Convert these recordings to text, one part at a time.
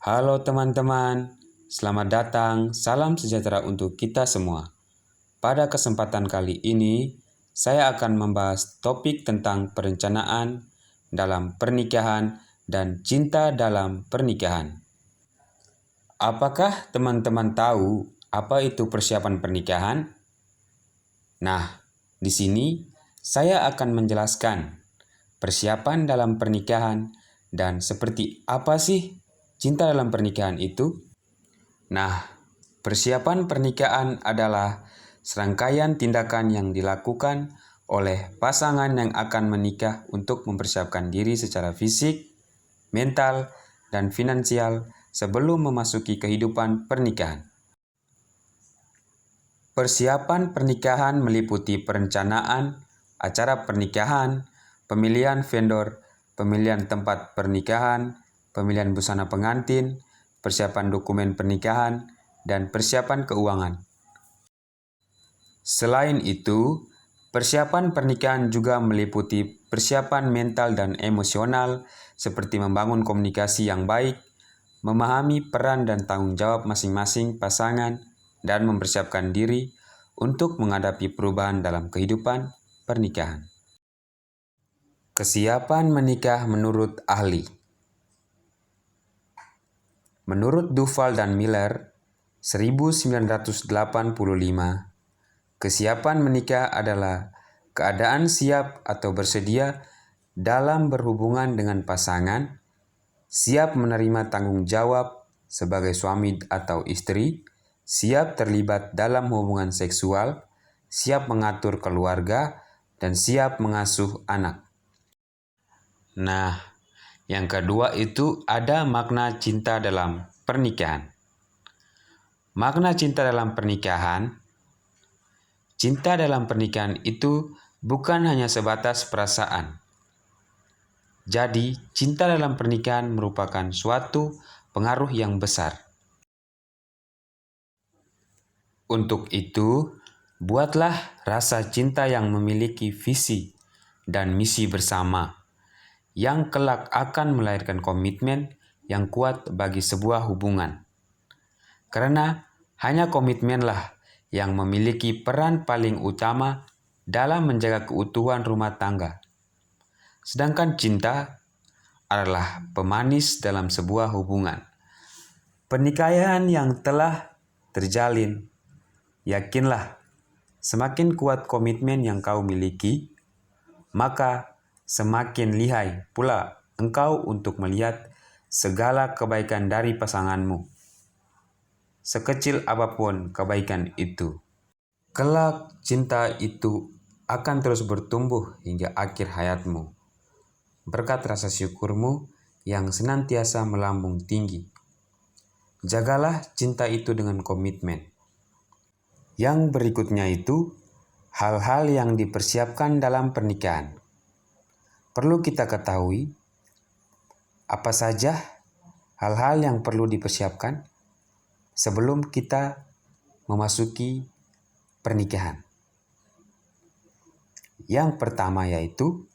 Halo teman-teman, selamat datang, salam sejahtera untuk kita semua. Pada kesempatan kali ini, saya akan membahas topik tentang perencanaan dalam pernikahan dan cinta dalam pernikahan. Apakah teman-teman tahu apa itu persiapan pernikahan? Nah, di sini saya akan menjelaskan persiapan dalam pernikahan dan seperti apa sih cinta dalam pernikahan itu. Nah, persiapan pernikahan adalah serangkaian tindakan yang dilakukan oleh pasangan yang akan menikah untuk mempersiapkan diri secara fisik, mental, dan finansial sebelum memasuki kehidupan pernikahan. Persiapan pernikahan meliputi perencanaan, acara pernikahan, pemilihan vendor, pemilihan tempat pernikahan, pemilihan busana pengantin, persiapan dokumen pernikahan, dan persiapan keuangan. Selain itu, persiapan pernikahan juga meliputi persiapan mental dan emosional seperti membangun komunikasi yang baik, memahami peran dan tanggung jawab masing-masing pasangan, dan mempersiapkan diri untuk menghadapi perubahan dalam kehidupan pernikahan. Kesiapan menikah menurut ahli. Menurut Duval dan Miller, 1985, kesiapan menikah adalah keadaan siap atau bersedia dalam berhubungan dengan pasangan, siap menerima tanggung jawab sebagai suami atau istri, siap terlibat dalam hubungan seksual, siap mengatur keluarga, dan siap mengasuh anak. Nah, yang kedua itu ada makna cinta dalam pernikahan. Makna cinta dalam pernikahan, cinta dalam pernikahan itu bukan hanya sebatas perasaan. Jadi, cinta dalam pernikahan merupakan suatu pengaruh yang besar. Untuk itu, buatlah rasa cinta yang memiliki visi dan misi bersama, yang kelak akan melahirkan komitmen yang kuat bagi sebuah hubungan. Karena hanya komitmenlah yang memiliki peran paling utama dalam menjaga keutuhan rumah tangga. Sedangkan cinta adalah pemanis dalam sebuah hubungan. Pernikahan yang telah terjalin, yakinlah, semakin kuat komitmen yang kau miliki, maka semakin lihai pula engkau untuk melihat segala kebaikan dari pasanganmu, sekecil apapun kebaikan itu. Kelak cinta itu akan terus bertumbuh hingga akhir hayatmu, berkat rasa syukurmu yang senantiasa melambung tinggi. Jagalah cinta itu dengan komitmen. Yang berikutnya itu, hal-hal yang dipersiapkan dalam pernikahan. Perlu kita ketahui, apa saja hal-hal yang perlu dipersiapkan sebelum kita memasuki pernikahan. Yang pertama yaitu,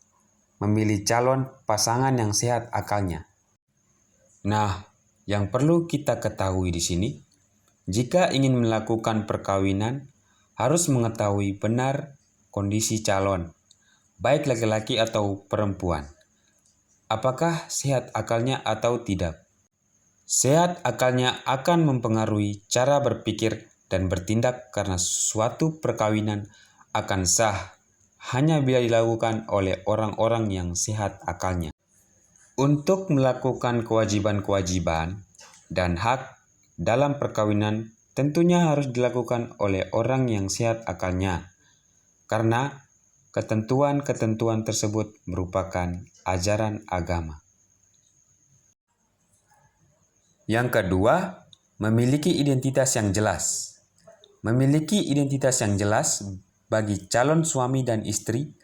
memilih calon pasangan yang sehat akalnya. Nah, yang perlu kita ketahui di sini, jika ingin melakukan perkawinan, harus mengetahui benar kondisi calon, baik laki-laki atau perempuan. Apakah sehat akalnya atau tidak? Sehat akalnya akan mempengaruhi cara berpikir dan bertindak karena suatu perkawinan akan sah hanya bila dilakukan oleh orang-orang yang sehat akalnya. Untuk melakukan kewajiban-kewajiban dan hak dalam perkawinan tentunya harus dilakukan oleh orang yang sehat akalnya, karena ketentuan-ketentuan tersebut merupakan ajaran agama. Yang kedua, memiliki identitas yang jelas. Memiliki identitas yang jelas bagi calon suami dan istri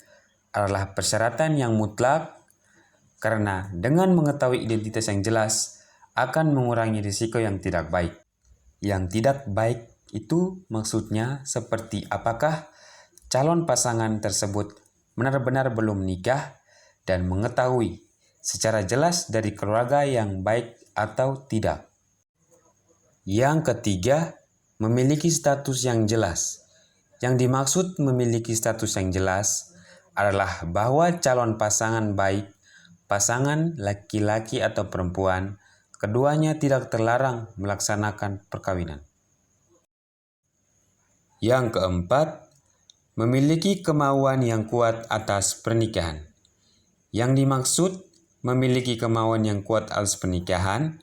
adalah persyaratan yang mutlak, karena dengan mengetahui identitas yang jelas akan mengurangi risiko yang tidak baik. Yang tidak baik itu maksudnya seperti apakah calon pasangan tersebut benar-benar belum nikah dan mengetahui secara jelas dari keluarga yang baik atau tidak. Yang ketiga, memiliki status yang jelas. Yang dimaksud memiliki status yang jelas adalah bahwa calon pasangan baik, pasangan laki-laki atau perempuan, keduanya tidak terlarang melaksanakan perkawinan. Yang keempat, memiliki kemauan yang kuat atas pernikahan. Yang dimaksud memiliki kemauan yang kuat atas pernikahan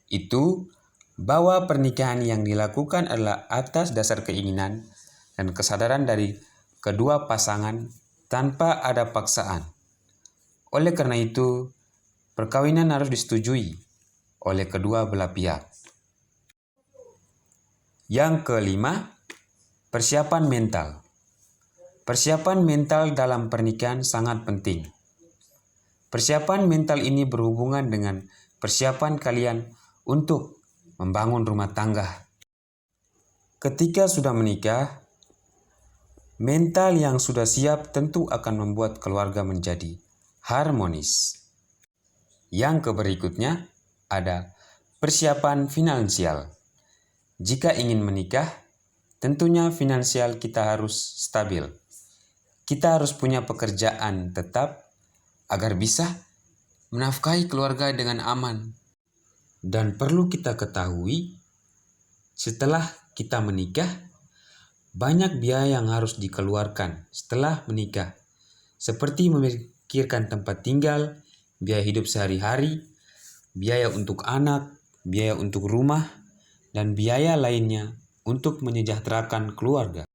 itu bahwa pernikahan yang dilakukan adalah atas dasar keinginan dan kesadaran dari kedua pasangan tanpa ada paksaan. Oleh karena itu, perkawinan harus disetujui oleh kedua belah pihak. Yang kelima, persiapan mental. Persiapan mental dalam pernikahan sangat penting. Persiapan mental ini berhubungan dengan persiapan kalian untuk membangun rumah tangga. Ketika sudah menikah, mental yang sudah siap tentu akan membuat keluarga menjadi harmonis. Yang berikutnya ada persiapan finansial. Jika ingin menikah, tentunya finansial kita harus stabil. Kita harus punya pekerjaan tetap agar bisa menafkahi keluarga dengan aman. Dan perlu kita ketahui, setelah kita menikah, banyak biaya yang harus dikeluarkan setelah menikah, seperti memikirkan tempat tinggal, biaya hidup sehari-hari, biaya untuk anak, biaya untuk rumah, dan biaya lainnya untuk menyejahterakan keluarga.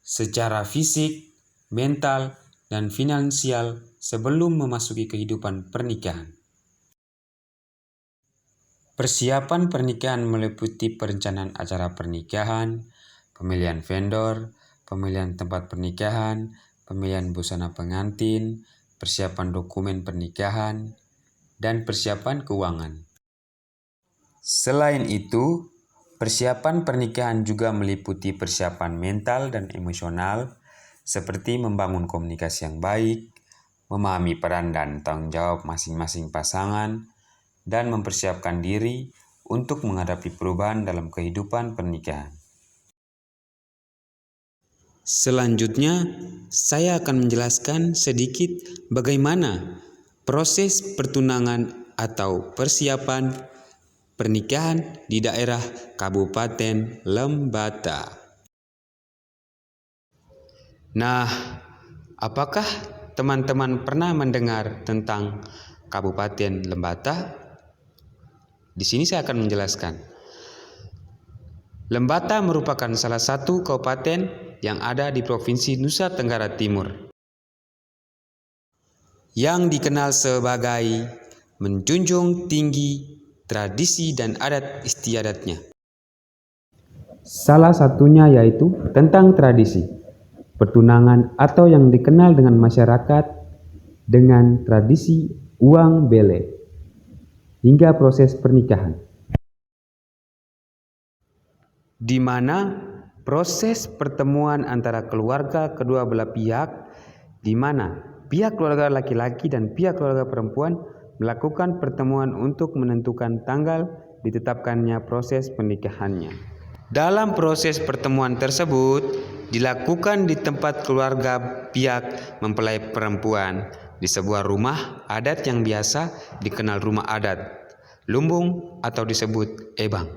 Secara fisik, mental, dan finansial sebelum memasuki kehidupan pernikahan. Persiapan pernikahan meliputi perencanaan acara pernikahan, pemilihan vendor, pemilihan tempat pernikahan, pemilihan busana pengantin, persiapan dokumen pernikahan, dan persiapan keuangan. Selain itu, persiapan pernikahan juga meliputi persiapan mental dan emosional, seperti membangun komunikasi yang baik, memahami peran dan tanggung jawab masing-masing pasangan, dan mempersiapkan diri untuk menghadapi perubahan dalam kehidupan pernikahan. Selanjutnya, saya akan menjelaskan sedikit bagaimana proses pertunangan atau persiapan pernikahan di daerah Kabupaten Lembata. Nah, apakah teman-teman pernah mendengar tentang Kabupaten Lembata? Di sini saya akan menjelaskan. Lembata merupakan salah satu kabupaten yang ada di Provinsi Nusa Tenggara Timur, yang dikenal sebagai menjunjung tinggi tradisi dan adat istiadatnya. Salah satunya yaitu tentang tradisi pertunangan atau yang dikenal dengan masyarakat dengan tradisi uang bele hingga proses pernikahan, di mana proses pertemuan antara keluarga kedua belah pihak, di mana pihak keluarga laki-laki dan pihak keluarga perempuan melakukan pertemuan untuk menentukan tanggal ditetapkannya proses pernikahannya. Dalam proses pertemuan tersebut dilakukan di tempat keluarga pihak mempelai perempuan di sebuah rumah adat yang biasa dikenal rumah adat, lumbung atau disebut ebang.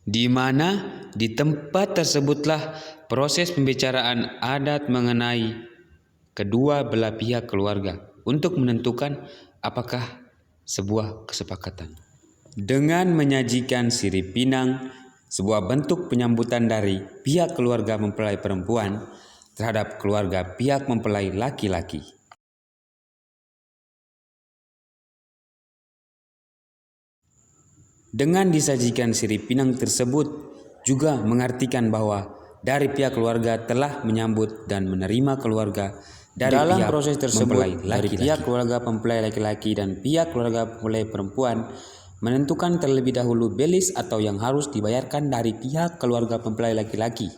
Di mana di tempat tersebutlah proses pembicaraan adat mengenai kedua belah pihak keluarga untuk menentukan apakah sebuah kesepakatan. Dengan menyajikan sirip pinang, sebuah bentuk penyambutan dari pihak keluarga mempelai perempuan terhadap keluarga pihak mempelai laki-laki. Dengan disajikan sirip pinang tersebut juga mengartikan bahwa dari pihak keluarga telah menyambut dan menerima keluarga dari dalam pihak proses tersebut dari pihak keluarga mempelai laki-laki dan pihak keluarga mempelai perempuan menentukan terlebih dahulu belis atau yang harus dibayarkan dari pihak keluarga mempelai laki-laki,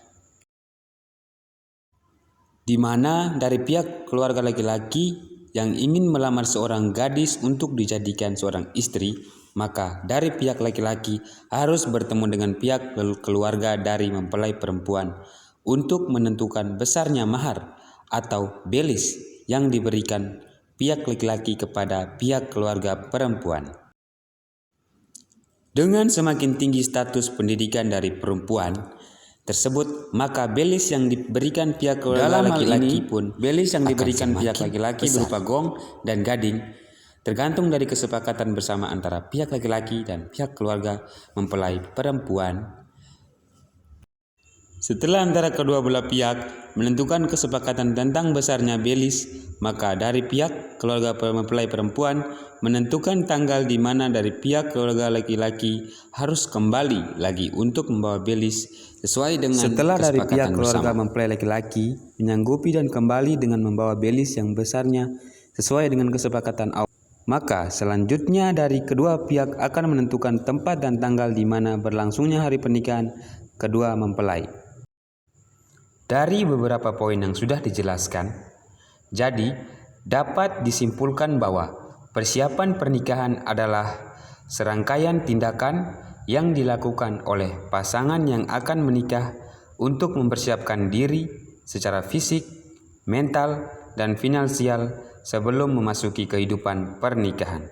di mana dari pihak keluarga laki-laki yang ingin melamar seorang gadis untuk dijadikan seorang istri maka dari pihak laki-laki harus bertemu dengan pihak keluarga dari mempelai perempuan untuk menentukan besarnya mahar atau belis yang diberikan pihak laki-laki kepada pihak keluarga perempuan. Dengan semakin tinggi status pendidikan dari perempuan tersebut, maka belis yang diberikan pihak keluarga laki-laki pun belis yang diberikan pihak laki-laki berupa gong dan gading tergantung dari kesepakatan bersama antara pihak laki-laki dan pihak keluarga mempelai perempuan. Setelah antara kedua belah pihak menentukan kesepakatan tentang besarnya belis, maka dari pihak keluarga mempelai perempuan menentukan tanggal di mana dari pihak keluarga laki-laki harus kembali lagi untuk membawa belis sesuai dengan Setelah dari pihak keluarga bersama. mempelai laki-laki menyanggupi dan kembali dengan membawa belis yang besarnya sesuai dengan kesepakatan awal, maka selanjutnya dari kedua pihak akan menentukan tempat dan tanggal di mana berlangsungnya hari pernikahan kedua mempelai. Dari beberapa poin yang sudah dijelaskan, jadi dapat disimpulkan bahwa persiapan pernikahan adalah serangkaian tindakan yang dilakukan oleh pasangan yang akan menikah untuk mempersiapkan diri secara fisik, mental, dan finansial sebelum memasuki kehidupan pernikahan.